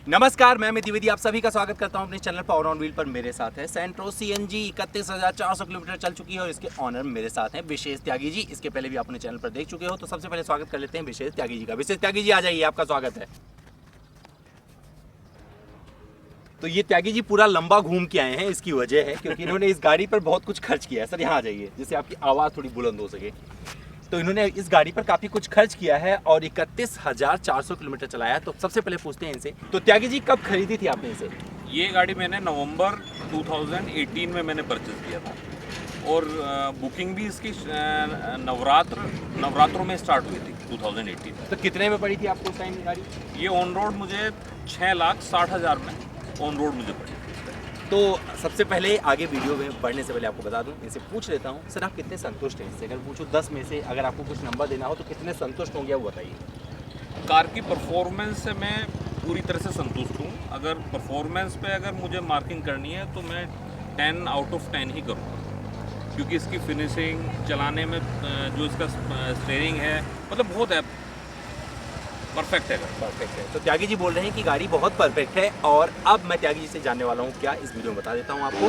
नमस्कार, मैं अमित द्विवेदी आप सभी का स्वागत करता हूं अपने चैनल पावर ऑन व्हील पर। मेरे साथ है सेंट्रो सीएनजी 31,400 किलोमीटर चल चुकी है और इसके ऑनर मेरे साथ हैं विशेष त्यागी जी। इसके पहले भी आप अपने चैनल पर देख चुके हो, तो सबसे पहले स्वागत कर लेते हैं विशेष त्यागी जी का। विशेष त्यागी जी आ जाइए, आपका स्वागत है। तो ये त्यागी जी पूरा लंबा घूम के आए हैं, इसकी वजह है क्योंकि इन्होंने इस गाड़ी पर बहुत कुछ खर्च किया है। सर यहाँ आ जाइए, जिससे आपकी आवाज़ थोड़ी बुलंद हो सके। तो इन्होंने इस गाड़ी पर काफ़ी कुछ खर्च किया है और 31,400 किलोमीटर चलाया है। तो सबसे पहले पूछते हैं इनसे, तो त्यागी जी कब खरीदी थी आपने इसे? ये गाड़ी मैंने नवंबर 2018 में मैंने परचेज़ किया था और बुकिंग भी इसकी नवरात्रों में स्टार्ट हुई थी 2018 में। तो कितने में पड़ी थी आपको उस टाइम गाड़ी? ये ऑन रोड मुझे 6,60,000 में ऑन रोड मुझे पड़ी। तो सबसे पहले आगे वीडियो में बढ़ने से पहले आपको बता दूं, इनसे पूछ लेता हूं, सर आप कितने संतुष्ट हैं इससे? अगर पूछूं 10 में से अगर आपको कुछ नंबर देना हो तो कितने संतुष्ट होंगे वो बताइए। कार की परफॉर्मेंस से मैं पूरी तरह से संतुष्ट हूँ। अगर परफॉर्मेंस पे अगर मुझे मार्किंग करनी है तो मैं 10 आउट ऑफ 10 ही करूँगा, क्योंकि इसकी फिनिशिंग चलाने में जो इसका स्टीयरिंग है मतलब बहुत है, परफेक्ट है। परफेक्ट है। तो त्यागी जी बोल रहे हैं कि गाड़ी बहुत परफेक्ट है और अब मैं त्यागी जी से जानने वाला हूँ क्या, इस वीडियो में बता देता हूँ आपको।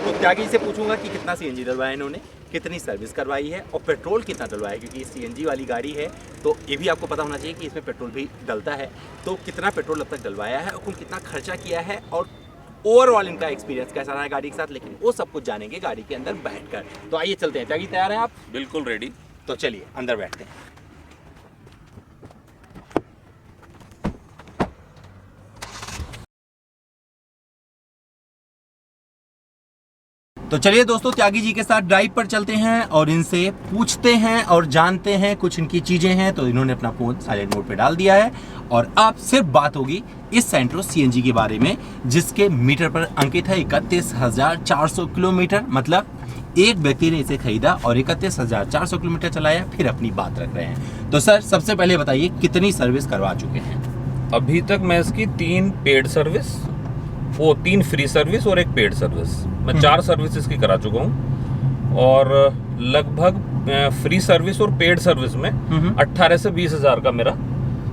तो त्यागी जी से पूछूंगा कि कितना सीएनजी डलवाया इन्होंने, कितनी सर्विस करवाई है और पेट्रोल कितना डलवाया है, क्योंकि ये सीएनजी वाली गाड़ी है तो ये भी आपको पता होना चाहिए कि इसमें पेट्रोल भी डलता है। तो कितना पेट्रोल अब तक डलवाया है और कुल कितना खर्चा किया है और ओवरऑल इनका एक्सपीरियंस कैसा रहा है गाड़ी के साथ, लेकिन वो सब कुछ जानेंगे गाड़ी के अंदर बैठकर। तो आइए चलते हैं। त्यागी तैयार हैं आप? बिल्कुल रेडी। तो चलिए अंदर बैठते हैं। तो चलिए दोस्तों, त्यागी जी के साथ ड्राइव पर चलते हैं और इनसे पूछते हैं और जानते हैं कुछ इनकी चीजें हैं। तो इन्होंने अपना फोन साइलेंट मोड पे डाल दिया है और अब सिर्फ बात होगी इस सेंट्रो सीएनजी के बारे में, जिसके मीटर पर अंकित है 31,400 किलोमीटर। मतलब एक व्यक्ति ने इसे खरीदा और 31,400 किलोमीटर चलाया, फिर अपनी बात रख रहे हैं। तो सर सबसे पहले बताइए कितनी सर्विस करवा चुके हैं? अभी तक मैं इसकी 3 पेड सर्विस, वो 3 फ्री सर्विस और 1 पेड सर्विस, मैं 4 सर्विस इसकी करा चुका हूँ और लगभग फ्री सर्विस और पेड सर्विस में 18 से 20,000 का मेरा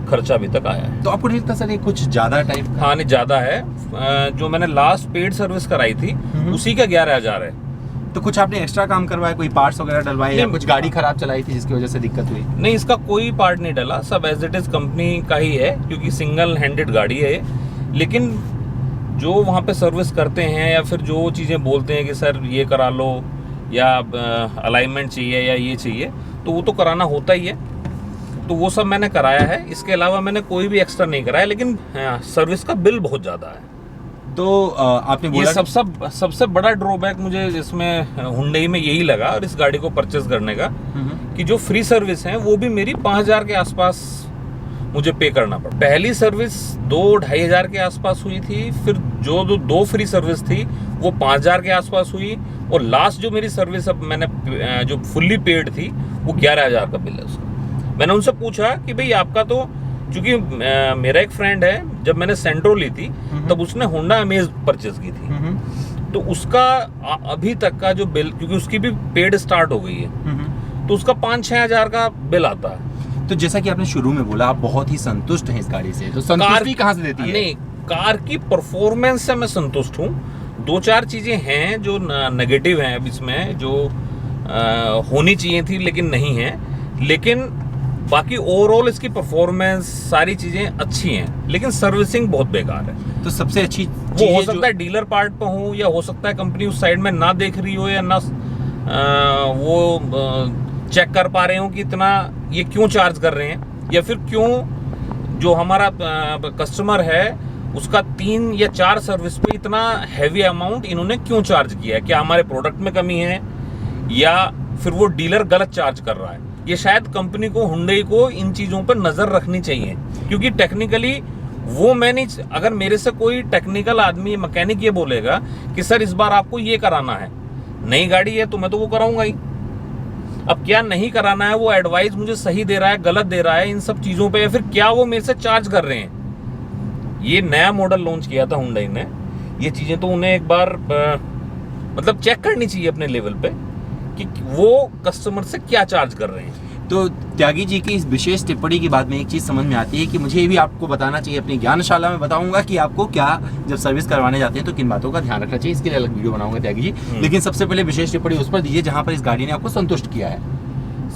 खर्चा अभी तक आया है। तो आपको नहीं लगता सर ये कुछ ज्यादा टाइप? हाँ नहीं, ज्यादा है। जो मैंने लास्ट पेड सर्विस कराई थी उसी का 11,000 है। तो कुछ आपने एक्स्ट्रा काम करवाया, कोई पार्ट्स वगैरह डलवाए या कुछ गाड़ी खराब चलाई थी जिसकी वजह से दिक्कत हुई? नहीं, इसका कोई पार्ट नहीं डला, सब एज इट इज कंपनी का ही है, क्योंकि सिंगल हैंडेड गाड़ी है। लेकिन जो वहाँ पे सर्विस करते हैं या फिर जो चीज़ें बोलते हैं कि सर ये करा लो या अलाइनमेंट चाहिए या ये चाहिए, तो वो तो कराना होता ही है। तो वो सब मैंने कराया है, इसके अलावा मैंने कोई भी एक्स्ट्रा नहीं कराया। लेकिन सर्विस का बिल बहुत ज़्यादा है। तो आपने बोला ये सबसे बड़ा ड्रॉबैक मुझे इसमें हुंडई में यही लगा और इस गाड़ी को परचेस करने का, कि जो फ्री सर्विस है वो भी मेरी 5,000 के आसपास मुझे पे करना पड़ा। पहली सर्विस 2-2,500 के आसपास हुई थी, फिर जो 2 फ्री सर्विस थी वो 5,000 के आसपास हुई और लास्ट जो मेरी सर्विस अब मैंने जो फुल्ली पेड थी वो 11,000 का बिल है उसका। मैंने उनसे पूछा कि भाई आपका तो, क्योंकि मेरा एक फ्रेंड है, जब मैंने सेंट्रो ली थी तब उसने होंडा अमेज परचेज की थी, तो उसका अभी तक का जो बिल, क्योंकि उसकी भी पेड स्टार्ट हो गई है, तो उसका 5-6 हज़ार का बिल आता है। तो जैसा कि आपने शुरू में बोला आप बहुत ही संतुष्ट हैं इस गाड़ी से, तो संतुष्टि कहाँ से देती है? नहीं, कार की परफॉर्मेंस से मैं संतुष्ट हूँ। 2-4 चीजें हैं जो नेगेटिव हैं अब इसमें, जो होनी चाहिए थी लेकिन नहीं है, लेकिन बाकी ओवरऑल इसकी परफॉर्मेंस सारी चीजें अच्छी हैं, लेकिन सर्विसिंग बहुत बेकार है। तो सबसे अच्छी वो हो सकता है डीलर पार्ट पे हो, या हो सकता है कंपनी उस साइड में ना देख रही हो, या ना वो चेक कर पा रहे हो कि इतना ये क्यों चार्ज कर रहे हैं, या फिर क्यों जो हमारा कस्टमर है उसका 3 या 4 सर्विस पे इतना हैवी अमाउंट इन्होंने क्यों चार्ज किया है। क्या हमारे प्रोडक्ट में कमी है या फिर वो डीलर गलत चार्ज कर रहा है? ये शायद कंपनी को, हुंडई को इन चीज़ों पर नज़र रखनी चाहिए, क्योंकि टेक्निकली वो मैं नहीं, अगर मेरे से कोई टेक्निकल आदमी मैकेनिक ये बोलेगा कि सर इस बार आपको ये कराना है, नई गाड़ी है, तो मैं तो वो कराऊंगा ही। अब क्या नहीं कराना है, वो एडवाइस मुझे सही दे रहा है, गलत दे रहा है इन सब चीज़ों पे, या फिर क्या वो मेरे से चार्ज कर रहे हैं। ये नया मॉडल लॉन्च किया था हुंडई ने, ये चीज़ें तो उन्हें एक बार मतलब चेक करनी चाहिए अपने लेवल पे कि वो कस्टमर से क्या चार्ज कर रहे हैं। तो त्यागी जी की इस विशेष टिप्पणी के बाद में एक चीज़ समझ में आती है कि मुझे भी आपको बताना चाहिए, अपनी ज्ञानशाला में बताऊंगा कि आपको क्या जब सर्विस करवाने जाते हैं तो किन बातों का ध्यान रखना चाहिए। इसके लिए अलग वीडियो बनाऊंगा त्यागी जी। लेकिन सबसे पहले विशेष टिप्पणी उस पर दीजिए जहाँ पर इस गाड़ी ने आपको संतुष्ट किया है।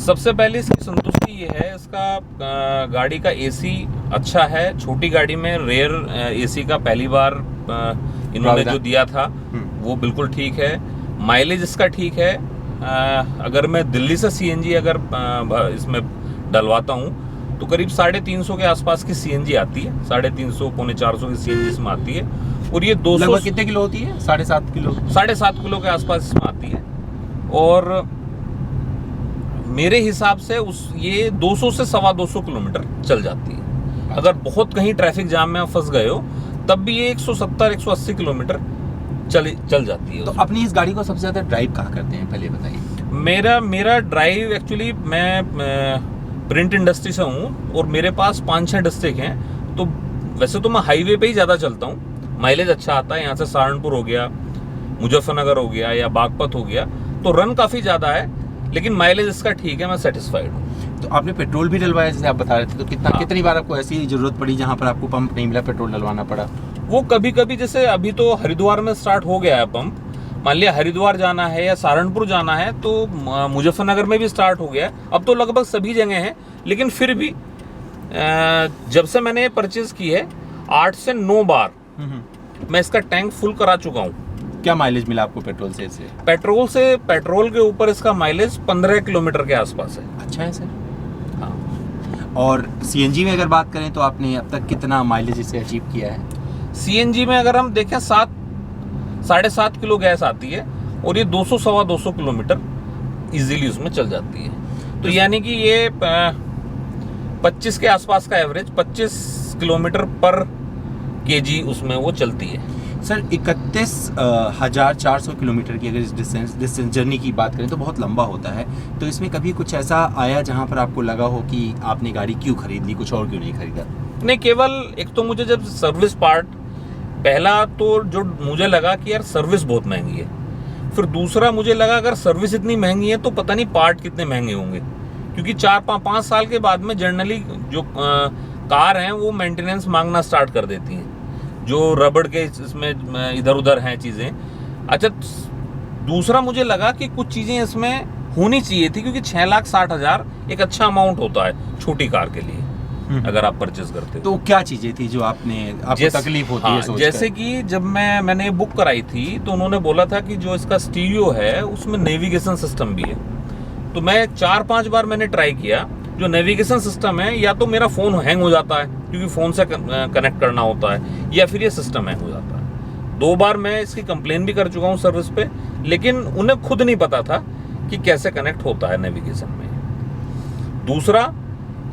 सबसे पहले इसकी संतुष्टि ये है, इसका गाड़ी का एसी अच्छा है। छोटी गाड़ी में रेयर एसी का पहली बार इन्होंने जो दिया था वो बिल्कुल ठीक है। माइलेज इसका ठीक है। अगर मैं दिल्ली से सीएनजी अगर इसमें डलवाता हूँ तो करीब 350 के आसपास की सीएनजी आती है, 350 पौने 400 की सीएनजी इसमें आती है। और ये 200 कितने किलो होती है? 7.5 किलो, 7.5 किलो के आसपास इसमें आती है। और मेरे हिसाब से ये 200 से 225 किलोमीटर चल जाती है। अगर बहुत कहीं ट्रैफिक जाम में फंस गए हो तब भी ये 170-180 किलोमीटर चल जाती है। तो अपनी इस गाड़ी को सबसे ज्यादा ड्राइव कहाँ करते हैं, पहले बताइए। मेरा ड्राइव एक्चुअली, मैं प्रिंट इंडस्ट्री से हूँ और मेरे पास 5-6 डिस्ट्रिक्ट हैं। तो वैसे तो मैं हाईवे पे ही ज़्यादा चलता हूँ, माइलेज अच्छा आता है। यहाँ से सहारनपुर हो गया, मुजफ्फरनगर हो गया या बागपत हो गया, तो रन काफ़ी ज़्यादा है लेकिन माइलेज इसका ठीक है, मैं सेटिस्फाइड हूँ। तो आपने पेट्रोल भी डलवाया जैसे आप बता रहे थे, तो कितनी बार आपको ऐसी जरूरत पड़ी जहाँ पर आपको पंप नहीं मिला, पेट्रोल डलवाना पड़ा? वो कभी कभी, जैसे अभी तो हरिद्वार में स्टार्ट हो गया है पंप। मान लिया हरिद्वार जाना है या सहारनपुर जाना है तो मुजफ्फरनगर में भी स्टार्ट हो गया है। अब तो लगभग सभी जगह हैं, लेकिन फिर भी जब से मैंने परचेज की है 8 से 9 बार मैं इसका टैंक फुल करा चुका हूँ। क्या माइलेज मिला आपको पेट्रोल से? पेट्रोल के ऊपर इसका माइलेज 15 किलोमीटर के आसपास है। अच्छा है सर। हाँ। और सीएनजी में अगर बात करें तो आपने अब तक कितना माइलेज इसे अचीव किया है? सीएनजी में अगर हम देखें 7.5 किलो गैस आती है और ये 200-225 किलोमीटर इजीली उसमें चल जाती है। तो यानी कि ये 25 के आसपास का एवरेज, 25 किलोमीटर पर केजी उसमें वो चलती है। सर 31,400 किलोमीटर की अगर इस डिस्टेंस जर्नी की बात करें तो बहुत लंबा होता है। तो इसमें कभी कुछ ऐसा आया जहां पर आपको लगा हो कि आपने गाड़ी क्यों खरीद ली, कुछ और क्यों नहीं खरीदा? नहीं, केवल एक तो मुझे जब सर्विस पार्ट, पहला तो जो मुझे लगा कि यार सर्विस बहुत महंगी है। फिर दूसरा मुझे लगा अगर सर्विस इतनी महंगी है तो पता नहीं पार्ट कितने महंगे होंगे, क्योंकि 4-5 साल के बाद में जनरली जो कार हैं वो मेंटेनेंस मांगना स्टार्ट कर देती हैं, जो रबड़ के इसमें इधर उधर हैं चीज़ें। अच्छा, दूसरा मुझे लगा कि कुछ चीज़ें इसमें होनी चाहिए थी, क्योंकि 6,60,000 एक अच्छा अमाउंट होता है छोटी कार के लिए अगर आप परचेज करते हो। तो क्या चीज़ें थी जो आपको तकलीफ होती है सोचकर? जैसे कि जब मैंने बुक कराई थी तो उन्होंने बोला था कि जो इसका स्टीरियो है उसमें नेविगेशन सिस्टम भी है। तो मैं 4-5 बार मैंने ट्राई किया। जो नेविगेशन सिस्टम है, या तो मेरा फ़ोन हैंग हो जाता है क्योंकि फ़ोन से कनेक्ट करना होता है, या फिर ये सिस्टम हैंग हो जाता है। 2 बार मैं इसकी कंप्लेन भी कर चुका हूँ सर्विस पे, लेकिन उन्हें खुद नहीं पता था कि कैसे कनेक्ट होता है नेविगेशन में। दूसरा,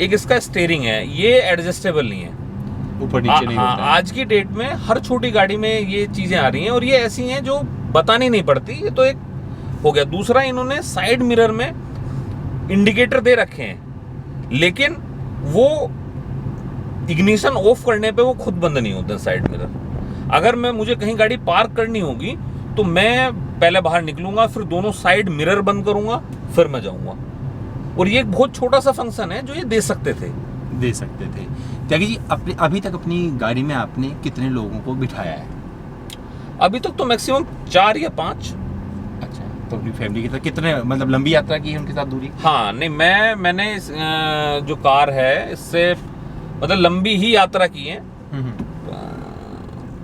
एक इसका स्टीयरिंग है, ये एडजस्टेबल नहीं है, ऊपर नीचे नहीं होता है। आज की डेट में हर छोटी गाड़ी में ये चीज़ें आ रही हैं और ये ऐसी हैं जो बतानी नहीं पड़ती। ये तो एक हो गया। दूसरा, इन्होंने साइड मिरर में इंडिकेटर दे रखे हैं, लेकिन वो इग्निशन ऑफ करने पे वो खुद बंद नहीं होते साइड मिरर। अगर मुझे कहीं गाड़ी पार्क करनी होगी तो मैं पहले बाहर निकलूंगा, फिर दोनों साइड मिरर बंद करूंगा, फिर मैं जाऊंगा। और ये एक बहुत छोटा सा फंक्शन है जो ये दे सकते थे। त्यागी जी, अभी तक अपनी गाड़ी में आपने कितने लोगों को बिठाया है? अभी तक तो मैक्सिमम 4 या 5। अच्छा, तो अपनी फैमिली के साथ कितने, मतलब लंबी यात्रा की है उनके साथ दूरी? हाँ, नहीं, मैंने जो कार है इससे मतलब लंबी ही यात्रा की है।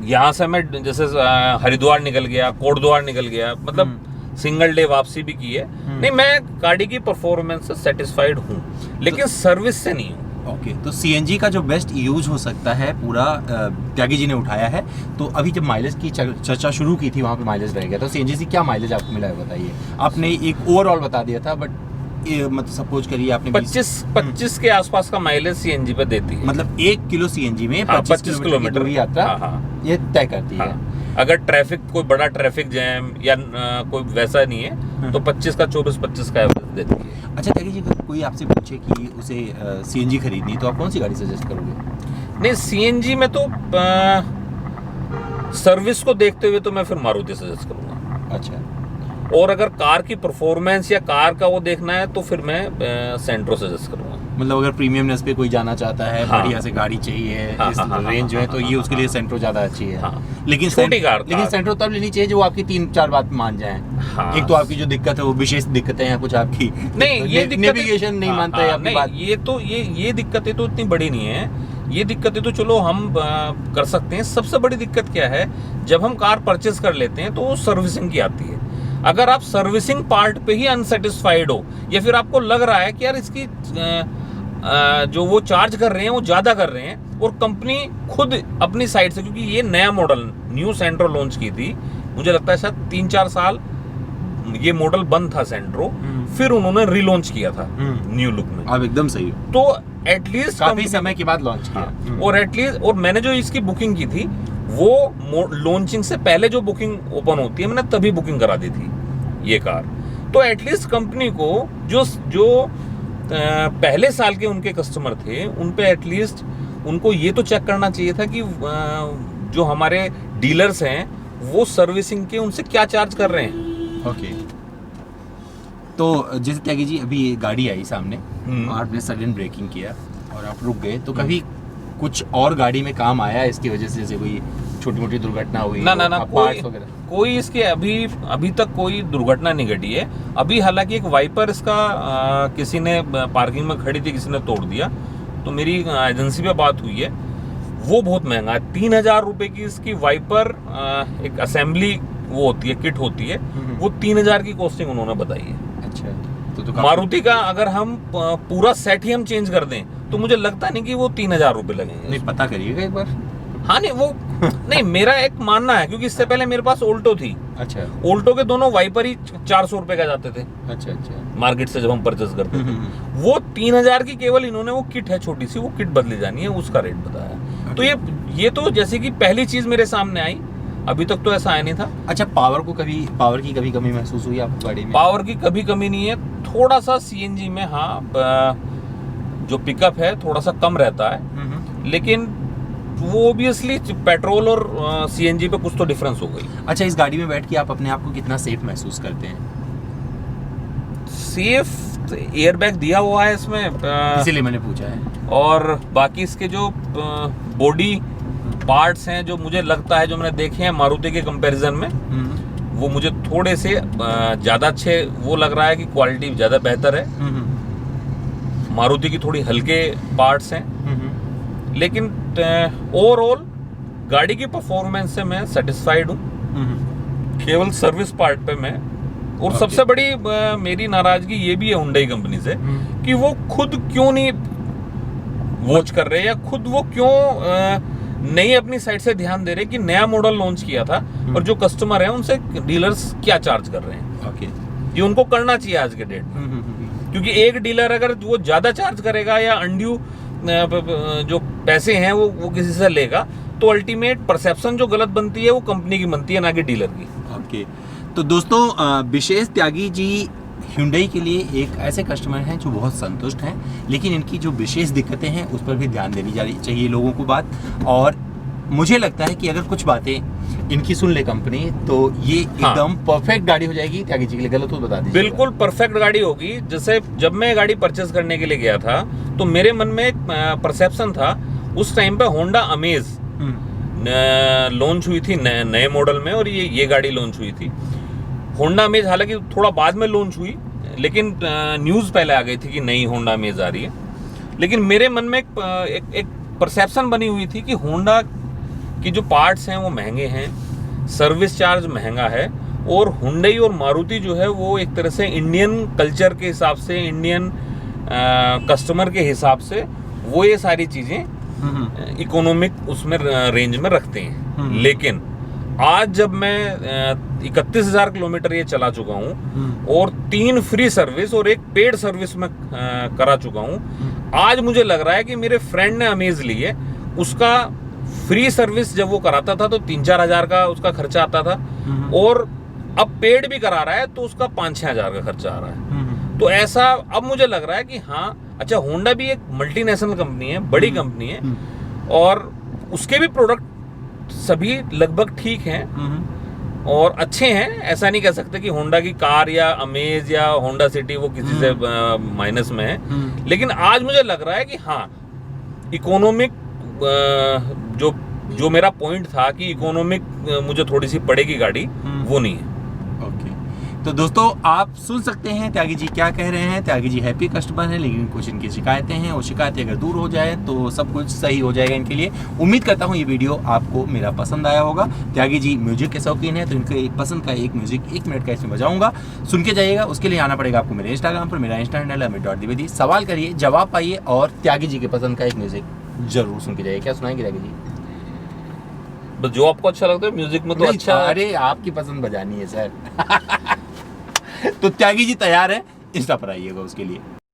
यहाँ से मैं जैसे हरिद्वार निकल गया, कोटद्वार निकल गया, मतलब सिंगल डे वापसी भी की है। नहीं, मैं गाड़ी की परफॉर्मेंस से सेटिस्फाइड हूँ, लेकिन सर्विस से नहीं हूँ। ओके, तो सीएनजी का जो बेस्ट यूज हो सकता है पूरा त्यागी जी ने उठाया है। तो अभी जब माइलेज की चर्चा शुरू की थी, वहाँ पे माइलेज रह गया, तो सीएनजी से क्या माइलेज आपको मिला है बताइए? आपने एक ओवरऑल बता दिया था, बट मतलब सपोज करिए आपने 25 के आसपास का माइलेज सीएनजी पे देती है। मतलब 1 किलो सीएनजी में 25 किलोमीटर की यात्रा ये तय करती है। अगर ट्रैफिक, कोई बड़ा ट्रैफिक जैम या कोई वैसा नहीं है तो 25 का 24-25 का एवरेज देती है। अच्छा त्यागी जी, अगर कोई आपसे पूछे कि उसे सीएनजी खरीदनी तो आप कौन सी गाड़ी सजेस्ट करोगे? नहीं, सीएनजी में तो सर्विस को देखते हुए तो मैं फिर मारुति सजेस्ट करूंगा। अच्छा, और अगर कार की परफॉर्मेंस या कार का वो देखना है तो फिर मैं सेंट्रो सजेस्ट करूंगा। मतलब अगर प्रीमियमनेस पे कोई जाना चाहता है, हाँ। बढ़िया से गाड़ी चाहिए, हाँ, इस हाँ, हाँ, रेंज जो है, तो हाँ, ये उसके लिए हाँ, सेंट्रो ज्यादा अच्छी है। हाँ। लेकिन छोटी कार लेकिन सेंट्रो तब लेनी चाहिए जो आपकी 3-4 बात मान जाए। हाँ। एक तो आपकी जो दिक्कत है वो विशेष दिक्कतें हैं कुछ आपकी, नहीं ये नेविगेशन नहीं मानता है आपकी नहीं, बात। ये तो ये दिक्कतें तो इतनी बड़ी नहीं है। ये दिक्कतें तो चलो हम कर सकते हैं। सबसे बड़ी दिक्कत क्या है, जब हम कार परचेस कर लेते हैं तो वो सर्विसिंग की आती है। अगर आप सर्विसिंग पार्ट पे ही अनसेटिस्फाइड हो या फिर आपको लग रहा है कि यार इसकी जो वो चार्ज कर रहे हैं वो ज़्यादा कर रहे हैं, और कंपनी खुद अपनी साइड से, क्योंकि ये नया मॉडल न्यू सेंट्रो लॉन्च की थी, मुझे लगता है शायद 3-4 साल ये मॉडल बंद था सेंट्रो, फिर उन्होंने रीलॉन्च किया था न्यू लुक में। आप एकदम सही हो। तो एटलीस्ट काफी समय के बाद लॉन्च किया। हाँ, और एटलीस्ट, और मैंने जो इसकी बुकिंग की थी वो लॉन्चिंग से पहले जो बुकिंग ओपन होती है, मैंने तभी बुकिंग करा दी थी ये कार। तो एटलीस्ट कंपनी को जो पहले साल के उनके कस्टमर थे उन पे एटलीस्ट उनको ये तो चेक करना चाहिए था कि जो हमारे डीलर्स हैं वो सर्विसिंग के उनसे क्या चार्ज कर रहे हैं। ओके। तो जैसे त्यागी जी अभी ये गाड़ी आई सामने और आपने सडन ब्रेकिंग किया और आप रुक गए, तो कभी कुछ और गाड़ी में काम आया इसकी वजह से, जैसे कोई छोटी मोटी दुर्घटना हुई? ना कोई इसके अभी तक कोई दुर्घटना नहीं घटी है। अभी हालांकि एक वाइपर इसका किसी ने पार्किंग में खड़ी थी, किसी ने तोड़ दिया, तो मेरी एजेंसी पे बात हुई है। वो बहुत महंगा है, 3000 रुपए की इसकी वाइपर, एक असेंबली वो होती है, किट होती है, वो 3000 की कॉस्टिंग उन्होंने बताई है। अच्छा। तो मारुति का अगर हम पूरा सेट ही हम चेंज कर दें तो मुझे लगता नहीं कि वो 3000 रुपए लगेंगे। नहीं, पता करिएगा एक बार। हाँ नहीं वो नहीं, मेरा एक मानना है, क्योंकि इससे पहले मेरे पास ऑल्टो थी। अच्छा। ऑल्टो के दोनों वाइपर ही 400 रुपए का जाते थे अच्छा अच्छा। मार्केट से जब हम परचेस करते थे। वो 3000 की केवल इन्होंने, वो किट है छोटी सी, वो किट बदली जानी है, उसका रेट बताया। तो ये तो जैसे कि पहली चीज मेरे सामने आई, अभी तक तो ऐसा आया नहीं था। अच्छा, पावर की कभी कमी महसूस हुई आपको गाड़ी में? पावर की कभी कमी नहीं है, थोड़ा सा सीएनजी में हाँ जो पिकअप है थोड़ा सा कम रहता है, लेकिन वो ऑब्वियसली पेट्रोल और सीएनजी पे कुछ तो डिफरेंस हो गई। अच्छा, इस गाड़ी में बैठ के आप अपने आप को कितना सेफ महसूस करते हैं? सेफ, एयरबैग दिया हुआ है इसमें, इसीलिए मैंने पूछा है। और बाकी इसके जो बॉडी पार्ट्स हैं, जो मुझे लगता है, जो मैंने देखे हैं मारुति के कंपैरिजन में, वो मुझे थोड़े से ज़्यादा अच्छे वो लग रहा है कि क्वालिटी ज़्यादा बेहतर है। मारुति की थोड़ी हल्के पार्ट्स हैं, लेकिन ओवरऑल गाड़ी की परफॉर्मेंस से मैं सेटिस्फाइड हूँ। केवल सर्विस पार्ट पे मैं, और सबसे बड़ी मेरी नाराजगी ये भी है हुंडई कंपनी से कि वो खुद क्यों नहीं वॉच कर रहे, या खुद वो क्यों नहीं अपनी साइड से ध्यान दे रहे कि नया मॉडल लॉन्च किया था और जो कस्टमर है उनसे डीलर्स क्या चार्ज कर रहे हैं। ओके। ये उनको करना चाहिए आज के डेट में, क्योंकि एक डीलर अगर वो ज्यादा चार्ज करेगा या अनड्यू जो पैसे हैं वो किसी से लेगा, तो अल्टीमेट परसेप्शन जो गलत बनती है वो कंपनी की बनती है, ना कि डीलर की। ओके। तो दोस्तों, विशेष त्यागी जी Hyundai के लिए एक ऐसे कस्टमर हैं जो बहुत संतुष्ट हैं, लेकिन इनकी जो विशेष दिक्कतें हैं उस पर भी ध्यान देनी चाहिए लोगों को बात। और मुझे लगता है कि अगर कुछ बातें इनकी सुन ले कंपनी, तो ये एकदम परफेक्ट गाड़ी हो जाएगी। त्यागी जी के लिए गलत हो बता दीजिए। बिल्कुल परफेक्ट गाड़ी होगी। जैसे जब मैं गाड़ी परचेस करने के लिए गया था तो मेरे मन में एक परसेप्शन था, उस टाइम पे होंडा अमेज लॉन्च हुई थी नए मॉडल में, और ये गाड़ी लॉन्च हुई थी। होंडा अमेज हालांकि थोड़ा बाद में लॉन्च हुई, लेकिन न्यूज़ पहले आ गई थी कि नई होंडा अमेज आ रही है। लेकिन मेरे मन में एक परसेप्शन बनी हुई थी कि होंडा की जो पार्ट्स हैं वो महंगे हैं, सर्विस चार्ज महंगा है, और हुंडई और मारुति जो है वो एक तरह से इंडियन कल्चर के हिसाब से, इंडियन कस्टमर के हिसाब से वो ये सारी चीज़ें इकोनॉमिक उसमें रेंज में रखते हैं। लेकिन आज जब मैं 31,000 किलोमीटर ये चला चुका हूँ और 3 फ्री सर्विस और 1 पेड सर्विस में करा चुका हूँ, आज मुझे लग रहा है कि मेरे फ्रेंड ने अमेज ली है, उसका फ्री सर्विस जब वो कराता था तो 3-4 हज़ार का उसका खर्चा आता था, और अब पेड भी करा रहा है तो उसका 5-6 हज़ार का खर्चा आ रहा है। तो ऐसा अब मुझे लग रहा है कि हाँ, अच्छा होंडा भी एक मल्टीनेशनल कंपनी है, बड़ी कंपनी है, और उसके भी प्रोडक्ट सभी लगभग ठीक हैं, और अच्छे हैं, ऐसा नहीं कह सकते कि होंडा की कार या अमेज या होंडा सिटी वो किसी से माइनस में है। लेकिन आज मुझे लग रहा है कि हाँ, इकोनॉमिक जो मेरा पॉइंट था कि इकोनॉमिक मुझे थोड़ी सी पड़ेगी गाड़ी, वो नहीं है। ओके, तो दोस्तों आप सुन सकते हैं त्यागी जी क्या कह रहे हैं। त्यागी जी हैप्पी कस्टमर है, लेकिन कुछ इनकी शिकायतें हैं, और शिकायतें अगर दूर हो जाए तो सब कुछ सही हो जाएगा इनके लिए। उम्मीद करता हूँ ये वीडियो आपको मेरा पसंद आया होगा। त्यागी जी म्यूजिक के शौकीन है, तो इनके पसंद का एक म्यूजिक 1 मिनट का इसमें बजाऊंगा, सुन के जाइएगा। उसके लिए आना पड़ेगा आपको मेरे इंस्टाग्राम पर। मेरा इंस्टा हैंडल है amit.dwivedi। सवाल करिए, जवाब पाइए, और त्यागी जी के पसंद का एक म्यूजिक जरूर सुन के जाइए। क्या सुनाएंगे त्यागी जी? बस जो आपको अच्छा लगता है म्यूजिक में तो अच्छा। अरे आपकी पसंद बजानी है सर। तो त्यागी जी तैयार है, इंस्टा पर आइएगा उसके लिए।